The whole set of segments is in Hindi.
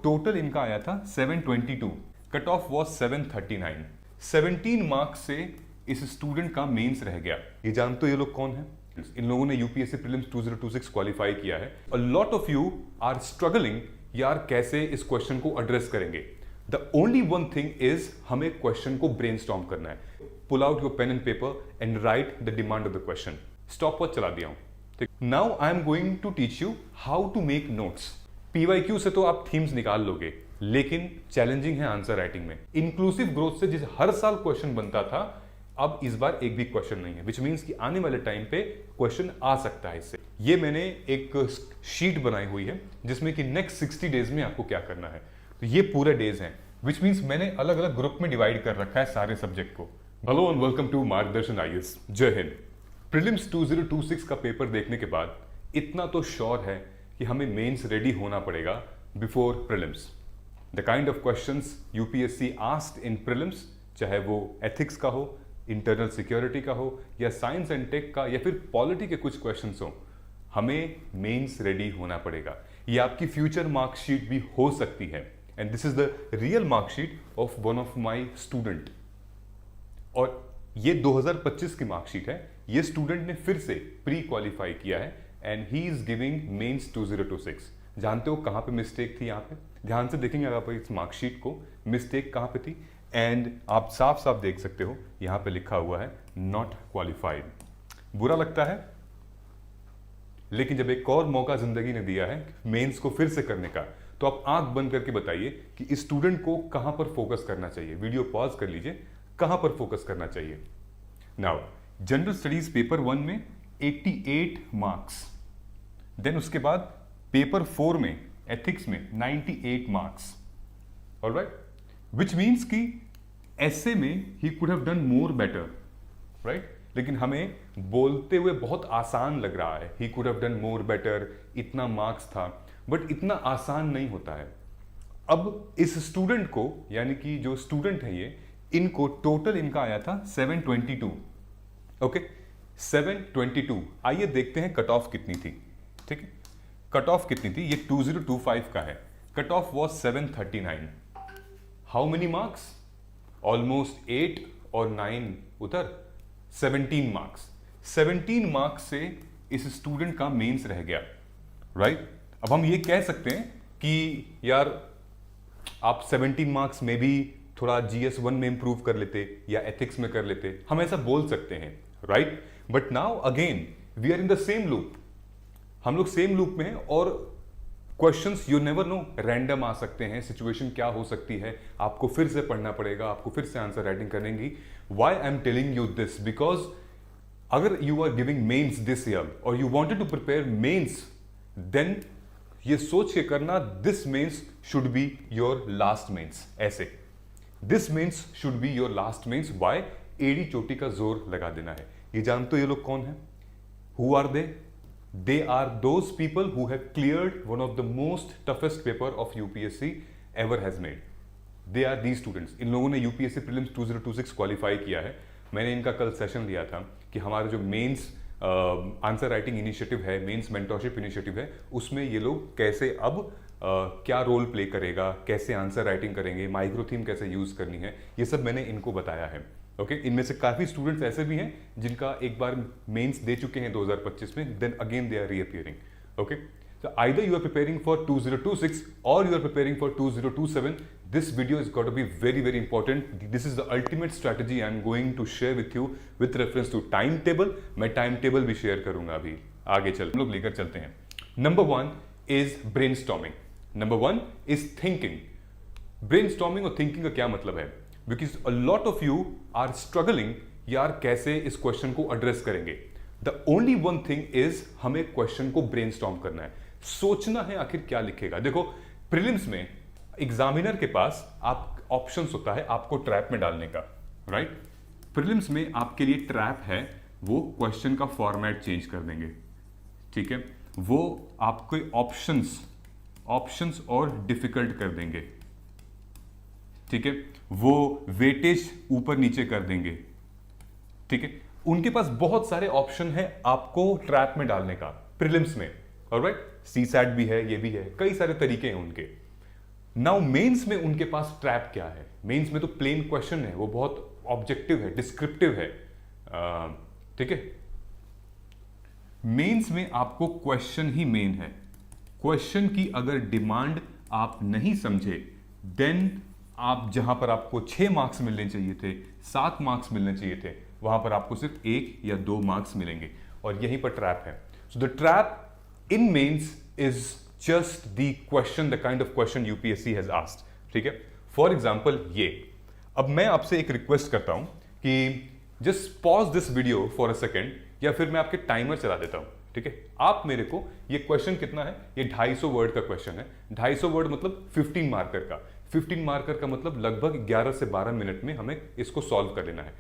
टोटल इनका आया था 722, कट ऑफ वॉज 739। 17 मार्क्स से इस स्टूडेंट का मेंस रह गया। ये जानते हो ये लोग कौन है? इन लोगों ने यूपीएससी प्रीलिम्स 2026 क्वालिफाई किया है। A lot of you are struggling, यार कैसे इस क्वेश्चन को एड्रेस करेंगे। The only one thing is हमें क्वेश्चन को ब्रेनस्टॉर्म करना है। Pull out your pen and paper and write the demand of the question. Stopwatch चला दिया हूं। ठीक, now I am going to teach you how to make notes. PYQ से तो आप थीम्स निकाल लोगे, लेकिन चैलेंजिंग है आंसर राइटिंग में। इंक्लूसिव ग्रोथ से जिस हर साल क्वेश्चन बनता था, अब इस बार एक भी क्वेश्चन नहीं है, विच मीन्स कि आने वाले टाइम पे क्वेश्चन आ सकता है इससे। ये मैंने एक शीट बनाई हुई है जिसमें कि नेक्स्ट 60 डेज में आपको क्या करना है। तो ये पूरे डेज हैं, विच मीन्स मैंने अलग अलग ग्रुप में डिवाइड कर रखा है सारे सब्जेक्ट को। हेलो एंड वेलकम टू मार्गदर्शन आईएएस। जय हिंद। प्रीलिम्स 2026 का पेपर देखने के बाद इतना तो श्योर है कि हमें मेंस रेडी होना पड़ेगा before prelims. The kind of questions UPSC asked in prelims, चाहे वो एथिक्स का हो, इंटरनल सिक्योरिटी का हो, या साइंस एंड टेक का, या फिर पॉलिटी के कुछ क्वेश्चंस हो, हमें मेंस रेडी होना पड़ेगा। ये आपकी फ्यूचर मार्कशीट भी हो सकती है, and this is the real marksheet of one of my student. और ये 2025 की मार्कशीट है। ये स्टूडेंट ने फिर से प्री क्वालिफाई किया है and he is giving mains 2026। जानते हो कहां पे मिस्टेक थी? यहां पे ध्यान से देखेंगे आप इस मार्कशीट को, मिस्टेक कहां पे थी, एंड आप साफ साफ देख सकते हो यहां पे लिखा हुआ है नॉट क्वालिफाइड। बुरा लगता है, लेकिन जब एक और मौका जिंदगी ने दिया है मेंस को फिर से करने का, तो आप आंख बंद करके बताइए कि इस स्टूडेंट को कहां पर फोकस करना चाहिए। वीडियो पॉज कर लीजिए, कहां पर फोकस करना चाहिए। नाउ जनरल स्टडीज पेपर 1 में 88 मार्क्स, देन उसके बाद पेपर 4 में एथिक्स में 98 मार्क्स। ऑलराइट, विच मीन्स कि ऐसे में he could have done more better, right. लेकिन हमें बोलते हुए बहुत आसान लग रहा है, he could have done more better, इतना मार्क्स था, बट इतना आसान नहीं होता है। अब इस स्टूडेंट को, यानी कि जो स्टूडेंट है ये, इनको टोटल इनका आया था 722। ओके, 722। आइए देखते हैं कट ऑफ कितनी थी। ठीक है, कट ऑफ कितनी थी? ये 2025 का है। Cut off was 739। How many marks? Almost 8 और 9 उधर 17 मार्क्स। 17 मार्क्स से इस स्टूडेंट का मेंस रह गया, राइट। अब हम ये कह सकते हैं कि यार आप 17 मार्क्स में भी थोड़ा GS1 में इंप्रूव कर लेते या एथिक्स में कर लेते, हम ऐसा बोल सकते हैं, right. But now again we are in the same loop. हम लोग सेम लूप में हैं और questions you never know, random आ सकते हैं, सिचुएशन क्या हो सकती है, आपको फिर से पढ़ना पड़ेगा, आपको फिर से आंसर राइटिंग करेंगी। Why I am telling you this? Because अगर you are giving Mains this year और you wanted to prepare Mains, then ये सोच के करना this Mains should be your last Mains. ऐसे this Mains should be your last Mains. Why? एड़ी चोटी का जोर लगा देना है। ये जानते हो ये लोग कौन है? Who are they? They are those people who have cleared one of the most toughest paper of UPSC ever has made. They are these students. इन लोगों ने UPSC Prelims 2026 क्वालिफाई किया है। मैंने इनका कल सेशन लिया था कि हमारा जो मेंस आंसर राइटिंग इनिशिएटिव है, मेंस मेंटरशिप इनिशिएटिव है, उसमें ये लोग कैसे अब क्या रोल प्ले करेगा, कैसे आंसर राइटिंग करेंगे, माइक्रो थीम कैसे यूज करनी है, ये सब मैंने इनको बताया है। ओके, इनमें से काफी स्टूडेंट्स ऐसे भी हैं जिनका एक बार मेंस दे चुके हैं 2025 में, then again they are reappearing. Okay, so either you are preparing for 2026 or you are preparing for 2027, this video is got to be very very important. This is the ultimate strategy I am going to share with you with reference to timetable. मैं timetable भी शेयर करूंगा अभी आगे चल, हम लोग लेकर चलते हैं। Number 1 is brainstorming. Number 1 is thinking. Brainstorming और thinking का क्या मतलब है? Because a lot of you are struggling, यार कैसे इस क्वेश्चन को एड्रेस करेंगे। The only one thing is हमें क्वेश्चन को ब्रेनस्टॉर्म करना है, सोचना है आखिर क्या लिखेगा। देखो प्रीलिम्स में एग्जामिनर के पास आप ऑप्शंस होता है आपको ट्रैप में डालने का, राइट। प्रीलिम्स में आपके लिए ट्रैप है, वो क्वेश्चन का फॉर्मेट चेंज कर देंगे, ठीक है। वो आपके ऑप्शंस और डिफिकल्ट कर देंगे, ठीक है। वो वेटेज ऊपर नीचे कर देंगे, ठीक है। उनके पास बहुत सारे ऑप्शन है आपको ट्रैप में डालने का प्रीलिम्स में, ऑलराइट। सीसैट भी है, ये भी है, कई सारे तरीके हैं उनके। नाउ मेंस में उनके पास ट्रैप क्या है? मेंस में तो प्लेन क्वेश्चन है, वो बहुत ऑब्जेक्टिव है, डिस्क्रिप्टिव है, ठीक है। मेंस में आपको क्वेश्चन ही मेन है। क्वेश्चन की अगर डिमांड आप नहीं समझे, देन आप जहां पर आपको 6 मार्क्स मिलने चाहिए थे, 7 मार्क्स मिलने चाहिए थे, वहां पर आपको सिर्फ 1 या 2 मार्क्स मिलेंगे, और यहीं पर ट्रैप है। So the trap in mains is just the question, the kind of question UPSC has asked, ठीक है। फॉर एग्जाम्पल ये, अब मैं आपसे एक रिक्वेस्ट करता हूं कि just pause this video for a second, या फिर मैं आपके टाइमर चला देता हूं, ठीक है। आप मेरे को, ये क्वेश्चन कितना है? ये 250 वर्ड का क्वेश्चन है। 250 वर्ड मतलब 15 मार्कर का। 15 मार्कर का मतलब लगभग 11 से 12 मिनट में हमें इसको सॉल्व कर लेना है।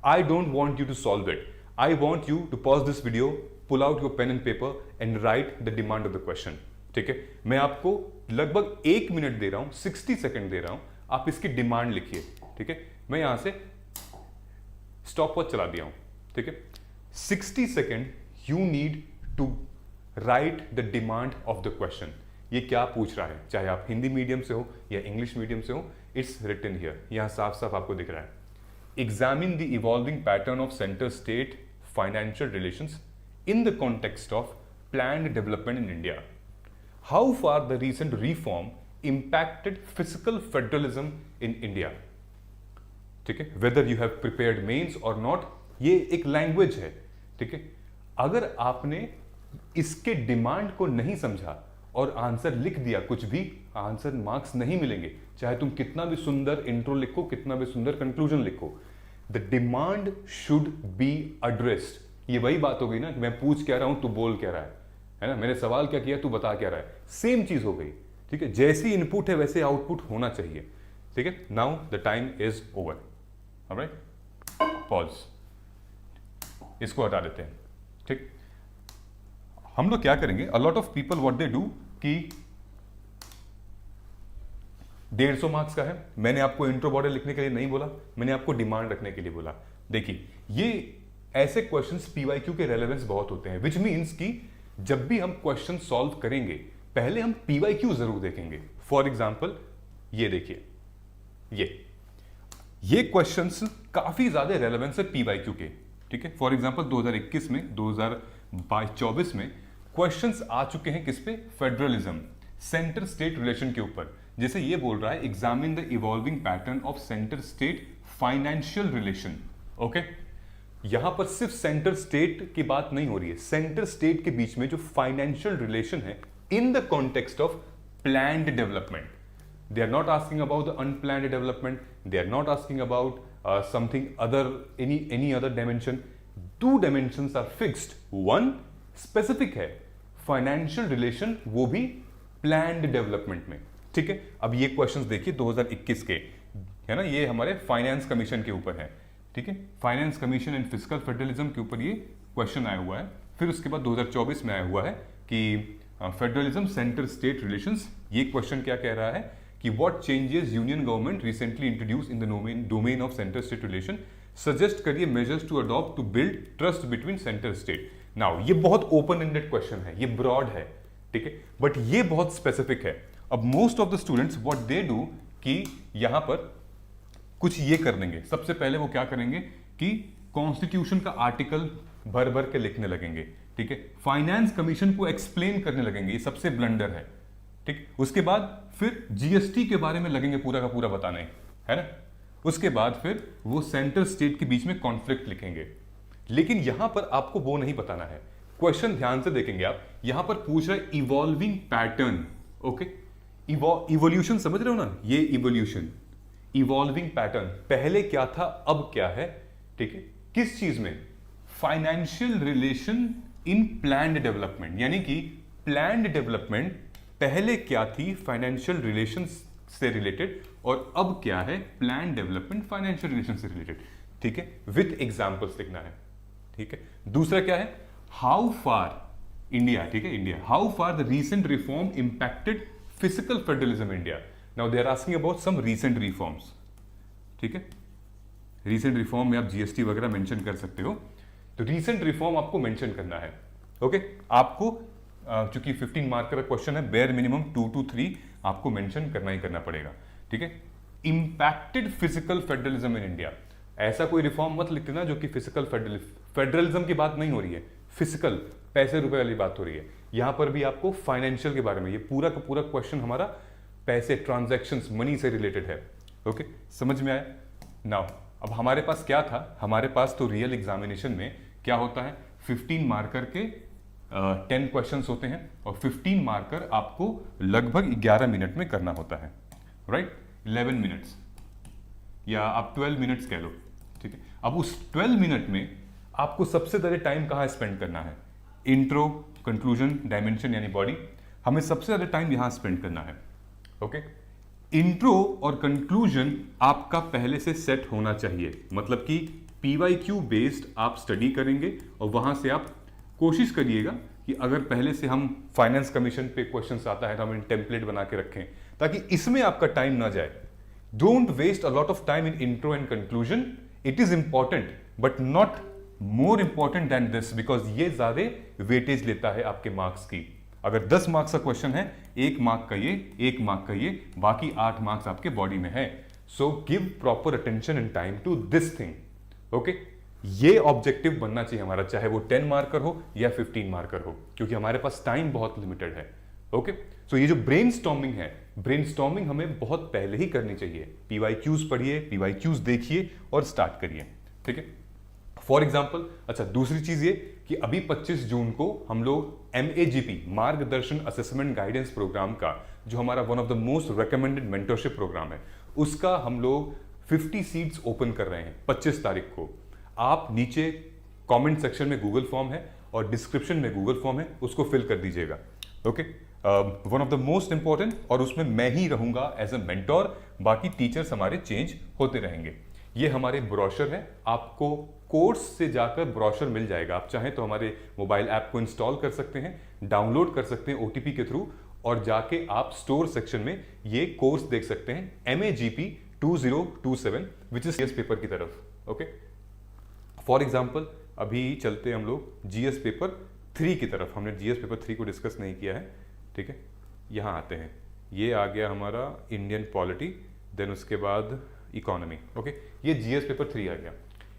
I don't want you to solve it, I want you to pause this video, pull out your pen and paper and write the demand of the question, ठीक है। मैं आपको लगभग 1 मिनट दे रहा हूं, 60 सेकेंड दे रहा हूं, आप इसकी डिमांड लिखिए, ठीक है। मैं यहां से स्टॉप वॉच चला दिया हूं, ठीक है। 60 second you need to write the demand of the question. ये क्या पूछ रहा है, चाहे आप हिंदी मीडियम से हो या इंग्लिश मीडियम से हो, इट्स रिटन हियर, यहां साफ साफ आपको दिख रहा है। Examine the evolving pattern of centre state financial relations in the context of planned development in India. How far the recent reform impacted physical federalism in India, ठीक है। whether you have prepared mains or not, ये एक लैंग्वेज है, ठीक है। अगर आपने इसके डिमांड को नहीं समझा और आंसर लिख दिया कुछ भी, आंसर मार्क्स नहीं मिलेंगे, चाहे तुम कितना भी सुंदर इंट्रो लिखो, कितना भी सुंदर कंक्लूजन लिखो। The demand should be addressed. ये वही बात हो गई ना कि मैं पूछ क्या रहा हूं, तू बोल क्या रहा है ना। मैंने सवाल क्या किया, तू बता क्या रहा है, सेम चीज हो गई, ठीक है। जैसी इनपुट है वैसे आउटपुट होना चाहिए, ठीक है। Now the time is over, alright, pause, इसको हटा देते हैं, ठीक। हम लोग क्या करेंगे, अ lot of people what they do कि 150 मार्क्स का है, मैंने आपको इंट्रो बॉडी लिखने के लिए नहीं बोला, मैंने आपको डिमांड रखने के लिए बोला। देखिए ये ऐसे क्वेश्चंस पीवाईक्यू के रेलेवेंस बहुत होते हैं, विच मीन्स कि जब भी हम क्वेश्चन सॉल्व करेंगे पहले हम पीवाईक्यू जरूर देखेंगे। फॉर एग्जाम्पल ये देखिए, ये क्वेश्चंस काफी ज्यादा रेलेवेंस है पीवाईक्यू के, ठीक है। फॉर एग्जाम्पल 2021 में, 2024 में क्वेश्चंस आ चुके हैं किस पे? फेडरलिज्म, सेंटर स्टेट रिलेशन के ऊपर। जैसे ये बोल रहा है examine the evolving pattern of centre state financial relation, okay. यहां पर सिर्फ सेंटर स्टेट की बात नहीं हो रही है, सेंटर स्टेट के बीच में जो फाइनेंशियल रिलेशन है in the context of planned development. They are not asking about the unplanned development, they are not asking about something other, any other dimension. 2 dimensions are fixed, one specific है financial relation, वो भी planned development में, ठीक है। अब ये क्वेश्चंस देखिए 2021 के, है ना, ये हमारे फाइनेंस कमीशन के ऊपर है, ठीक है। Finance commission and fiscal federalism के ऊपर ये क्वेश्चन आया हुआ है। फिर उसके बाद 2024 में आया हुआ है कि फेडरलिज्म सेंटर स्टेट रिलेशंस। ये क्वेश्चन क्या कह रहा है कि what changes union government recently introduce in the domain of centre state relation, suggest करिए measures to adopt to build trust between centre state. Now ये बहुत ओपन एंडेड क्वेश्चन है, ये ब्रॉड है, ठीक है, बट ये बहुत स्पेसिफिक है। अब most of the students what they do कि यहां पर कुछ ये कर देंगे। सबसे पहले वो क्या करेंगे कि कॉन्स्टिट्यूशन का आर्टिकल भर भर के लिखने लगेंगे, ठीक है। फाइनेंस कमीशन को एक्सप्लेन करने लगेंगे, ये सबसे ब्लंडर है, ठीक। उसके बाद फिर जीएसटी के बारे में लगेंगे पूरा का पूरा बताने, है ना। उसके बाद फिर वो सेंटर स्टेट के बीच में कॉन्फ्लिक्ट लिखेंगे। लेकिन यहां पर आपको वो नहीं बताना है। क्वेश्चन ध्यान से देखेंगे आप, यहां पर पूछ रहा है इवॉल्विंग पैटर्न, ओके। इवोल्यूशन समझ रहे हो ना, ये इवोल्यूशन, इवॉल्विंग पैटर्न, पहले क्या था अब क्या है, ठीक है। किस चीज में? Financial relation in planned development, यानी कि प्लान्ड डेवलपमेंट पहले क्या थी फाइनेंशियल रिलेशन से रिलेटेड, और अब क्या है प्लान्ड डेवलपमेंट फाइनेंशियल रिलेशन से रिलेटेड, ठीक है। विथ एग्जांपल्स लिखना है, ठीक है। दूसरा क्या है, हाउ फार इंडिया, ठीक है, India, how far the recent reform impacted fiscal federalism India. Now they are asking about some recent reforms, ठीक है। रीसेंट रिफॉर्म में आप जीएसटी वगैरह मेंशन कर सकते हो, तो रीसेंट रिफॉर्म आपको मेंशन करना है, ओके। आपको चूंकि 15 मार्क का क्वेश्चन है, बेयर मिनिमम 2 to 3 आपको मेंशन करना ही करना पड़ेगा, ठीक है। Impacted fiscal federalism in India, ऐसा कोई रिफॉर्म मत लिख देना जो कि फिजिकल फेडरलिज्म की बात नहीं हो रही है, फिजिकल पैसे रुपए वाली बात हो रही है। यहां पर भी आपको फाइनेंशियल के बारे में, ये पूरा का पूरा क्वेश्चन हमारा पैसे, ट्रांजैक्शंस, मनी से रिलेटेड है। ओके, समझ में आया? नाउ अब हमारे पास क्या था, हमारे पास तो रियल एग्जामिनेशन में क्या होता है, 15 मार्कर के 10 क्वेश्चंस होते हैं और 15 मार्कर आपको लगभग 11 मिनट में करना होता है, राइट, 11 मिनट्स या आप 12 मिनट्स कह लो, ठीक है। अब उस 12 मिनट में आपको सबसे ज्यादा टाइम कहाँ स्पेंड करना है, इंट्रो, कंक्लूजन, डायमेंशन यानी बॉडी, हमें सबसे ज्यादा टाइम यहां स्पेंड करना है। ओके, इंट्रो और कंक्लूजन आपका पहले से सेट होना चाहिए, मतलब कि PYQ बेस्ड आप स्टडी करेंगे और वहां से आप कोशिश करिएगा कि अगर पहले से हम फाइनेंस कमीशन पे क्वेश्चंस आता है तो हम इन टेम्पलेट बना के रखें ताकि इसमें आपका टाइम ना जाए। Don't waste a lot of time in intro and conclusion, it is important but not more important than this, because ये ज्यादा वेटेज लेता है आपके मार्क्स की। अगर 10 मार्क्स का क्वेश्चन है, 1 मार्क का ये, 1 मार्क का ये, बाकी 8 मार्क्स आपके बॉडी में है। So give proper attention and time to this thing. Okay, ये ऑब्जेक्टिव बनना चाहिए हमारा, चाहे वो 10 मार्कर हो या 15 मार्कर हो, क्योंकि हमारे पास टाइम बहुत लिमिटेड है। ओके, सो ये जो ब्रेनस्टॉर्मिंग है, ब्रेनस्टॉर्मिंग हमें बहुत पहले ही करनी चाहिए। PYQs पढ़िए, PYQs देखिए और स्टार्ट करिए, ठीक है। फॉर एग्जाम्पल, अच्छा दूसरी चीज ये कि अभी 25 जून को हम लोग MAGP, मार्गदर्शन असेसमेंट गाइडेंस प्रोग्राम का, जो हमारा one of the most recommended mentorship programme है, उसका हम लोग 50 सीट्स ओपन कर रहे हैं 25 तारीख को। आप नीचे कमेंट सेक्शन में गूगल फॉर्म है और डिस्क्रिप्शन में गूगल फॉर्म है, उसको फिल कर दीजिएगा। Okay, one of the most important, और उसमें मैं ही रहूंगा एज अ मेंटोर, बाकी टीचर्स हमारे चेंज होते रहेंगे। ये हमारे ब्रोशर है, आपको कोर्स से जाकर ब्रोशर मिल जाएगा। आप चाहें तो हमारे मोबाइल ऐप को इंस्टॉल कर सकते हैं, डाउनलोड कर सकते हैं OTP के थ्रू, और जाके आप स्टोर सेक्शन में ये कोर्स देख सकते हैं, MAGP 2027, which is GS paper की तरफ। ओके, फॉर एग्जाम्पल अभी चलते हम लोग GS पेपर 3 की तरफ। हमने GS पेपर 3 को डिस्कस नहीं किया है, ठीक है। यहाँ आते हैं, ये आ गया हमारा इंडियन पॉलिटी, देन उसके बाद इकोनॉमी। ओके, ये GS पेपर 3 आ गया।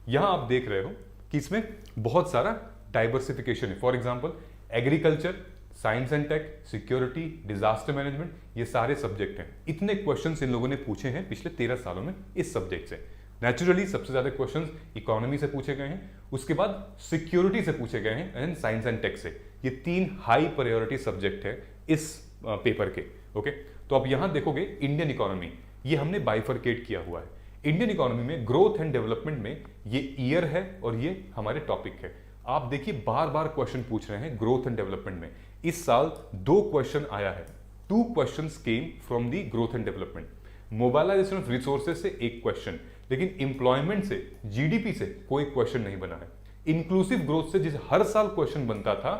यहां आप देख रहे हो कि इसमें बहुत सारा डाइवर्सिफिकेशन है। For example agriculture, science and tech, security, disaster management, ये सारे सब्जेक्ट हैं। इतने क्वेश्चंस इन लोगों ने पूछे हैं पिछले 13 सालों में इस सब्जेक्ट से। नेचुरली सबसे ज्यादा क्वेश्चंस इकोनॉमी से पूछे गए हैं, उसके बाद सिक्योरिटी से पूछे गए हैं एंड साइंस एंड टेक से। ये 3 हाई प्रायोरिटी सब्जेक्ट है इस पेपर के। ओके, तो आप यहां देखोगे इंडियन इकोनॉमी, ये हमने बाइफरकेट किया हुआ है। इंडियन इकोनॉमी में ग्रोथ एंड डेवलपमेंट में ये ईयर है और ये हमारे टॉपिक है। आप देखिए बार बार क्वेश्चन पूछ रहे हैं ग्रोथ एंड डेवलपमेंट में। इस साल 2 क्वेश्चन आया है, 2 questions came from the growth and development. Mobilisation of resources से 1 क्वेश्चन, लेकिन एम्प्लॉयमेंट से, GDP से कोई क्वेश्चन नहीं बना है। इंक्लूसिव ग्रोथ से जिस हर साल क्वेश्चन बनता था,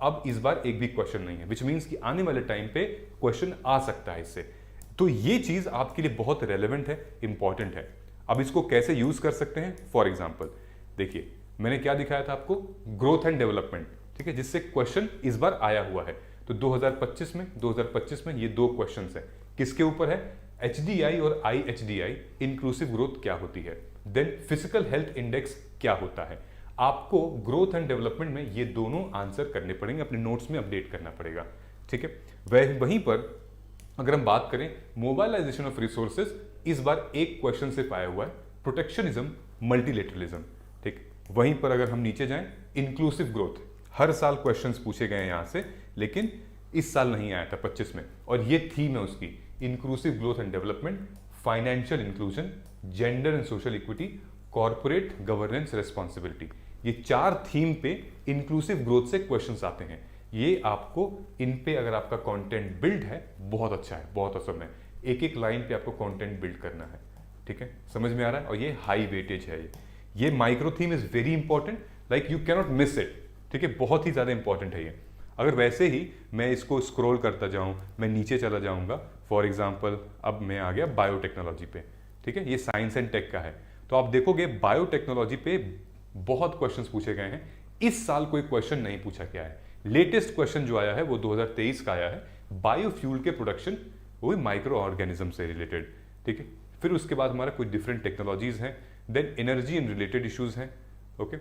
अब इस बार एक भी क्वेश्चन नहीं है, विच मीन्स कि आने वाले टाइम पे क्वेश्चन आ सकता है इससे। तो ये चीज आपके लिए बहुत रेलेवेंट है, इंपॉर्टेंट है। अब इसको कैसे यूज कर सकते हैं, फॉर एग्जाम्पल देखिए मैंने क्या दिखाया था आपको, ग्रोथ एंड डेवलपमेंट, ठीक है, जिससे क्वेश्चन इस बार आया हुआ है। तो 2025 में ये 2 क्वेश्चन है। किसके ऊपर है, HDI और IHDI, इंक्लूसिव ग्रोथ क्या होती है, देन फिजिकल हेल्थ इंडेक्स क्या होता है। आपको ग्रोथ एंड डेवलपमेंट में ये दोनों आंसर करने पड़ेंगे, अपने नोट्स में अपडेट करना पड़ेगा, ठीक है। वहीं पर अगर हम बात करें मोबाइलाइजेशन ऑफ रिसोर्सेज, इस बार 1 क्वेश्चन से पाया हुआ है, प्रोटेक्शनिज्म, मल्टीलेटरलिज्म, ठीक। वहीं पर अगर हम नीचे जाएं, इंक्लूसिव ग्रोथ, हर साल क्वेश्चंस पूछे गए हैं यहां से, लेकिन इस साल नहीं आया था 25 में, और ये थीम है उसकी, inclusive growth and development, financial inclusion, gender and social equity, corporate governance responsibility. ये 4 थीम पे इंक्लूसिव ग्रोथ से क्वेश्चंस आते हैं। ये आपको इन पे अगर आपका कंटेंट बिल्ड है, बहुत अच्छा है, बहुत असम है। एक लाइन पे आपको कंटेंट बिल्ड करना है, ठीक है, समझ में आ रहा है। और ये हाई वेटेज है, ये micro theme is very important, like you cannot miss it, ठीक है, बहुत ही ज्यादा इंपॉर्टेंट है ये। अगर वैसे ही मैं इसको स्क्रॉल करता जाऊं, मैं नीचे चला जाऊंगा, फॉर एग्जाम्पल अब मैं आ गया बायोटेक्नोलॉजी पे, ठीक है, ये साइंस एंड टेक का है। तो आप देखोगे बायोटेक्नोलॉजी पे बहुत क्वेश्चंस पूछे गए हैं। इस साल कोई क्वेश्चन नहीं पूछा गया है। लेटेस्ट क्वेश्चन जो आया है वो 2023 का आया है, बायोफ्यूल के प्रोडक्शन वो भी माइक्रो ऑर्गेनिज्म से रिलेटेड, ठीक है। फिर उसके बाद हमारा कुछ डिफरेंट टेक्नोलॉजीज हैं, then energy and related issues हैं, ओके।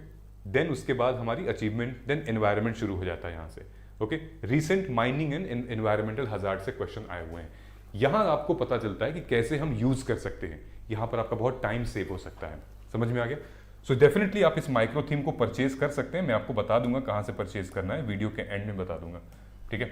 देन उसके बाद हमारी अचीवमेंट, देन एनवायरनमेंट शुरू हो जाता है यहाँ से, okay. Recent mining and environmental hazard से क्वेश्चन आए हुए हैं। यहाँ आपको पता चलता है कि कैसे हम यूज कर सकते हैं, यहाँ पर आपका बहुत टाइम सेव हो सकता है। समझ में आ गया? सो डेफिनेटली आप इस माइक्रो थीम को परचेज कर सकते हैं। मैं आपको बता दूंगा कहाँ से परचेज करना है, वीडियो के एंड में बता दूंगा, ठीक है।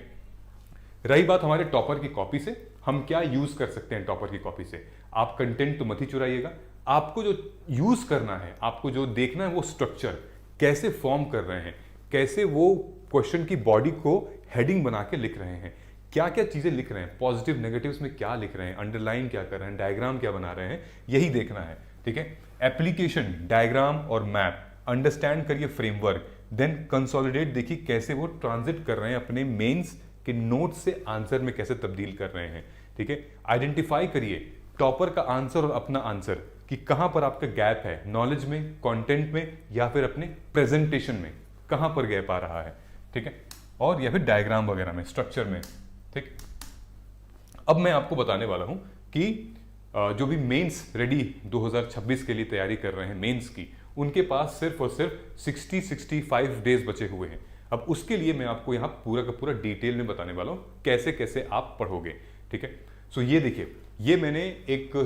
रही बात हमारे टॉपर की कॉपी से, हम क्या यूज कर सकते हैं टॉपर की कॉपी से। आप कंटेंट तो मत ही चुराइएगा, आपको जो यूज करना है, आपको जो देखना है वो स्ट्रक्चर कैसे फॉर्म कर रहे हैं, कैसे वो क्वेश्चन की बॉडी को हेडिंग बना के लिख रहे हैं, क्या क्या चीजें लिख रहे हैं, पॉजिटिव नेगेटिव्स में क्या लिख रहे हैं, अंडरलाइन क्या कर रहे हैं, डायग्राम क्या बना रहे हैं, यही देखना है, ठीक है। एप्लीकेशन, डायग्राम और मैप, अंडरस्टैंड करिए फ्रेमवर्क, देन कंसोलिडेट देखिए कैसे वो ट्रांजिट कर रहे हैं अपने मेंस के नोट से आंसर में कैसे तब्दील कर रहे हैं, ठीक है। आइडेंटिफाई करिए टॉपर का आंसर और अपना आंसर कि कहां पर आपका गैप है, नॉलेज में, कंटेंट में, या फिर अपने प्रेजेंटेशन में कहां पर गैप आ रहा है, ठीक है, और या फिर डायग्राम वगैरह में, स्ट्रक्चर में, ठीक। अब मैं आपको बताने वाला हूं कि जो भी मेंस रेडी 2026 के लिए तैयारी कर रहे हैं मेंस की, उनके पास सिर्फ और सिर्फ 60-65 डेज बचे हुए हैं। अब उसके लिए मैं आपको यहाँ पूरा का पूरा डिटेल में बताने वाला हूँ कैसे कैसे आप पढ़ोगे, ठीक है। सो ये देखिए, ये मैंने एक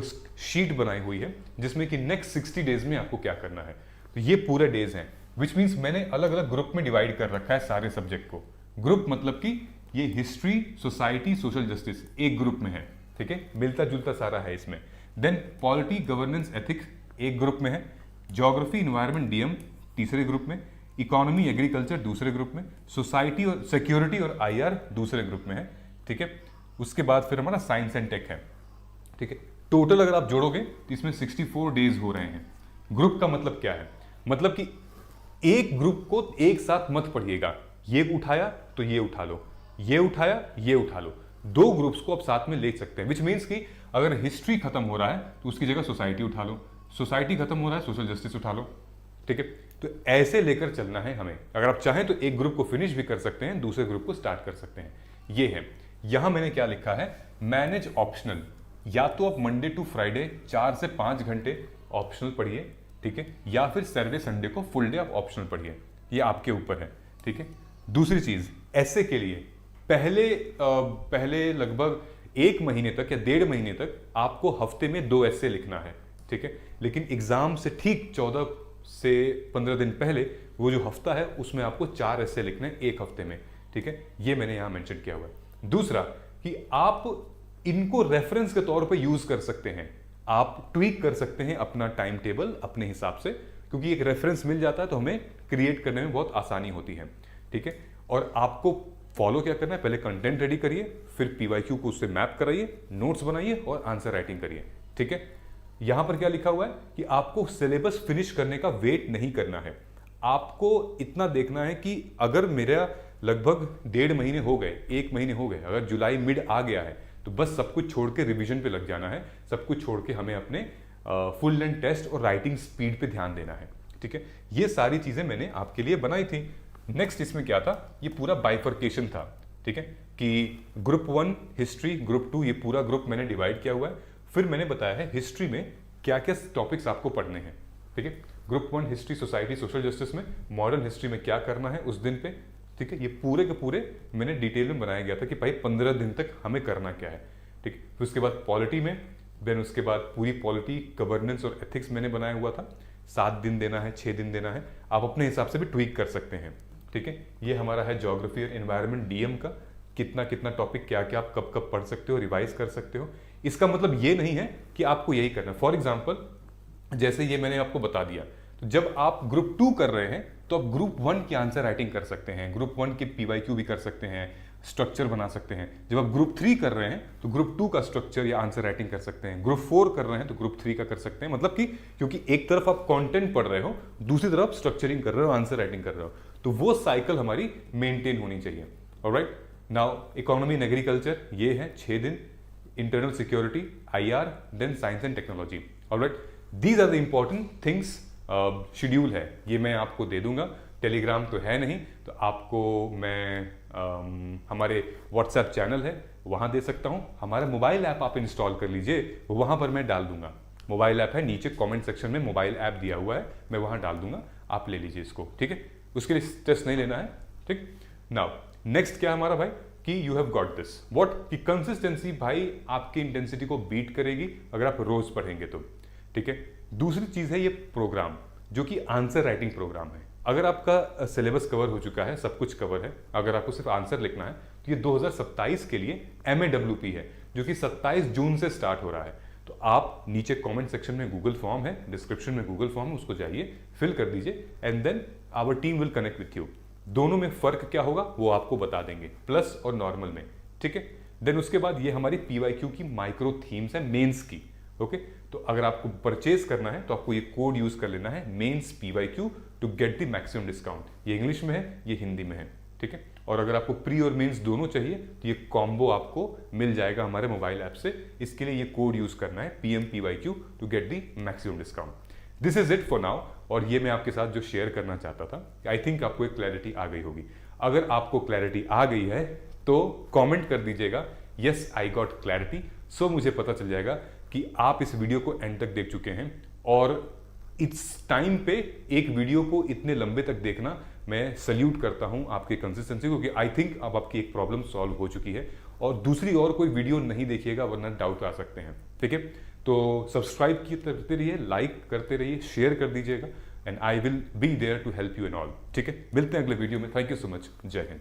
शीट बनाई हुई है जिसमें कि नेक्स्ट 60 डेज में आपको क्या करना है। तो ये पूरे डेज हैं, विच मीन्स मैंने अलग अलग ग्रुप में डिवाइड कर रखा है सारे सब्जेक्ट को। ग्रुप मतलब कि ये हिस्ट्री, सोसाइटी, सोशल जस्टिस एक ग्रुप में है, ठीक है, मिलता जुलता सारा है इसमें। देन पॉलिटी, गवर्नेंस, एथिक्स एक ग्रुप में है, ज्योग्राफी, इन्वायरमेंट, डीएम तीसरे ग्रुप में, इकोनॉमी, एग्रीकल्चर दूसरे ग्रुप में, सोसाइटी और सिक्योरिटी और आईआर दूसरे ग्रुप में है, ठीक है। उसके बाद फिर हमारा साइंस एंड टेक है, ठीक है। टोटल अगर आप जोड़ोगे तो इसमें 64 डेज हो रहे हैं। ग्रुप का मतलब क्या है? मतलब कि एक ग्रुप को एक साथ मत पढ़िएगा, ये उठाया तो ये उठा लो, ये उठाया ये उठा लो, दो ग्रुप्स को आप साथ में ले सकते हैं। विच मीन्स कि अगर हिस्ट्री खत्म हो रहा है तो उसकी जगह सोसाइटी उठा लो, सोसाइटी खत्म हो रहा है सोशल जस्टिस उठा लो, ठीक है। तो ऐसे लेकर चलना है हमें। अगर आप चाहें तो एक ग्रुप को फिनिश भी कर सकते हैं, दूसरे ग्रुप को स्टार्ट कर सकते हैं। ये है, यहां मैंने क्या लिखा है, मैनेज ऑप्शनल। या तो आप मंडे टू फ्राइडे 4 से 5 घंटे ऑप्शनल पढ़िए, ठीक है, या फिर सैटरडे संडे को फुल डे आप ऑप्शनल पढ़िए, ये आपके ऊपर है, ठीक है। दूसरी चीज, ऐसे के लिए पहले लगभग 1 महीने तक या 1.5 महीने तक आपको हफ्ते में 2 ऐसे लिखना है, ठीक है। लेकिन एग्जाम से ठीक 14 से 15 दिन पहले वो जो हफ्ता है उसमें आपको 4 ऐसे लिखने हैं एक हफ्ते में, ठीक है। ये मैंने यहां मेंशन किया हुआ है। दूसरा कि आप इनको रेफरेंस के तौर पे यूज कर सकते हैं, आप ट्वीक कर सकते हैं अपना टाइम टेबल अपने हिसाब से, क्योंकि एक रेफरेंस मिल जाता है तो हमें क्रिएट करने में बहुत आसानी होती है, ठीक है। और आपको फॉलो क्या करना है, पहले कंटेंट रेडी करिए, फिर पीवाईक्यू को उससे मैप कराइए, नोट्स बनाइए और आंसर राइटिंग करिए, ठीक है। यहां पर क्या लिखा हुआ है कि आपको सिलेबस फिनिश करने का वेट नहीं करना है। आपको इतना देखना है कि अगर मेरा लगभग 1.5 महीने हो गए, 1 महीने हो गए, अगर जुलाई मिड आ गया है तो बस सब कुछ छोड़ के रिवीजन पे लग जाना है, सब कुछ छोड़ के हमें अपने फुल लेंथ टेस्ट और राइटिंग स्पीड पे ध्यान देना है, ठीक है। ये सारी चीजें मैंने आपके लिए बनाई थी। नेक्स्ट इसमें क्या था, ये पूरा बाइफर्केशन था, ठीक है, कि ग्रुप 1 हिस्ट्री, ग्रुप 2 ये पूरा ग्रुप मैंने डिवाइड किया हुआ है। फिर मैंने बताया है हिस्ट्री में क्या क्या टॉपिक्स आपको पढ़ने हैं, ठीक है। Group 1 history, society, social justice में मॉडर्न हिस्ट्री में क्या करना है उस दिन पे, ठीक है। ये पूरे के पूरे मैंने डिटेल में बनाया गया था कि भाई 15 दिन तक हमें करना क्या है, ठीक है। फिर उसके बाद पॉलिटी में, देन उसके बाद पूरी पॉलिटी, गवर्नेंस और एथिक्स मैंने बनाया हुआ था। 7 दिन देना है, 6 दिन देना है, आप अपने हिसाब से भी ट्वीक कर सकते हैं, ठीक है। ये हमारा है ज्योग्राफी और एनवायरनमेंट डीएम का, कितना कितना टॉपिक क्या क्या आप कब कब पढ़ सकते हो, रिवाइज कर सकते हो। इसका मतलब ये नहीं है कि आपको यही करना है। फॉर एग्जाम्पल जैसे ये मैंने आपको बता दिया, तो जब आप ग्रुप 2 कर रहे हैं तो आप ग्रुप 1 की आंसर राइटिंग कर सकते हैं, ग्रुप 1 के पीवाईक्यू भी कर सकते हैं, स्ट्रक्चर बना सकते हैं। जब आप ग्रुप 3 कर रहे हैं तो ग्रुप 2 का स्ट्रक्चर या आंसर राइटिंग कर सकते हैं, ग्रुप 4 कर रहे हैं तो ग्रुप 3 का कर सकते हैं। मतलब कि क्योंकि एक तरफ आप कंटेंट पढ़ रहे हो, दूसरी तरफ स्ट्रक्चरिंग कर रहे हो, आंसर राइटिंग कर रहे हो, तो वो साइकिल हमारी मेंटेन होनी चाहिए। Alright, now economy and agriculture ये है 6 दिन, internal security, IR, then science and technology. Alright, these are the important things. Schedule है ये मैं आपको दे दूंगा, टेलीग्राम तो है नहीं, तो आपको मैं हमारे व्हाट्सएप चैनल है वहाँ दे सकता हूँ, हमारा मोबाइल ऐप आप इंस्टॉल कर लीजिए, वहाँ पर मैं डाल दूंगा। मोबाइल ऐप है, नीचे कमेंट सेक्शन में मोबाइल ऐप दिया हुआ है, मैं वहाँ डाल दूंगा, आप ले लीजिए इसको, ठीक है। उसके लिए स्ट्रेस नहीं लेना है, ठीक। नाउ नेक्स्ट क्या है हमारा भाई कि you have got this what कि कंसिस्टेंसी भाई आपकी इंटेंसिटी को बीट करेगी अगर आप रोज पढ़ेंगे तो, ठीक है। दूसरी चीज है ये प्रोग्राम जो कि आंसर राइटिंग प्रोग्राम है। अगर आपका सिलेबस कवर हो चुका है, सब कुछ कवर है, अगर आपको सिर्फ आंसर लिखना है तो ये 2027 के लिए MAWP है जो कि 27 जून से स्टार्ट हो रहा है। तो आप नीचे कमेंट सेक्शन में गूगल फॉर्म है, डिस्क्रिप्शन में गूगल फॉर्म है, उसको जाइए फिल कर दीजिए and then our team will connect with you. दोनों में फर्क क्या होगा वो आपको बता देंगे, प्लस और नॉर्मल में, ठीक है। देन उसके बाद ये हमारी PYQ की माइक्रो थीम्स है मेंस की, ओके। तो अगर आपको परचेज करना है तो आपको ये कोड यूज कर लेना है mains PYQ to get the maximum discount. ये इंग्लिश में है, ये हिंदी में है, ठीक है। और अगर आपको प्री और मेंस दोनों चाहिए तो ये कॉम्बो आपको मिल जाएगा हमारे मोबाइल ऐप से। इसके लिए ये कोड यूज करना है PMPYQ to get the maximum discount. This is it for now. और ये मैं आपके साथ जो शेयर करना चाहता था, आई थिंक आपको एक क्लैरिटी आ गई होगी। अगर आपको क्लैरिटी आ गई है तो कमेंट कर दीजिएगा यस आई गॉट क्लैरिटी, सो मुझे पता चल जाएगा कि आप इस वीडियो को एंड तक देख चुके हैं। और इस टाइम पे एक वीडियो को इतने लंबे तक देखना, मैं सल्यूट करता हूं आपकी कंसिस्टेंसी को, क्योंकि आई थिंक अब आपकी एक प्रॉब्लम सॉल्व हो चुकी है। और दूसरी और कोई वीडियो नहीं देखिएगा वरना डाउट आ सकते हैं, ठीक है। तो सब्सक्राइब करते रहिए, लाइक करते रहिए, शेयर कर दीजिएगा and I will be there to help you in all, ठीक है। मिलते हैं अगले वीडियो में। Thank you so much. जय हिंद।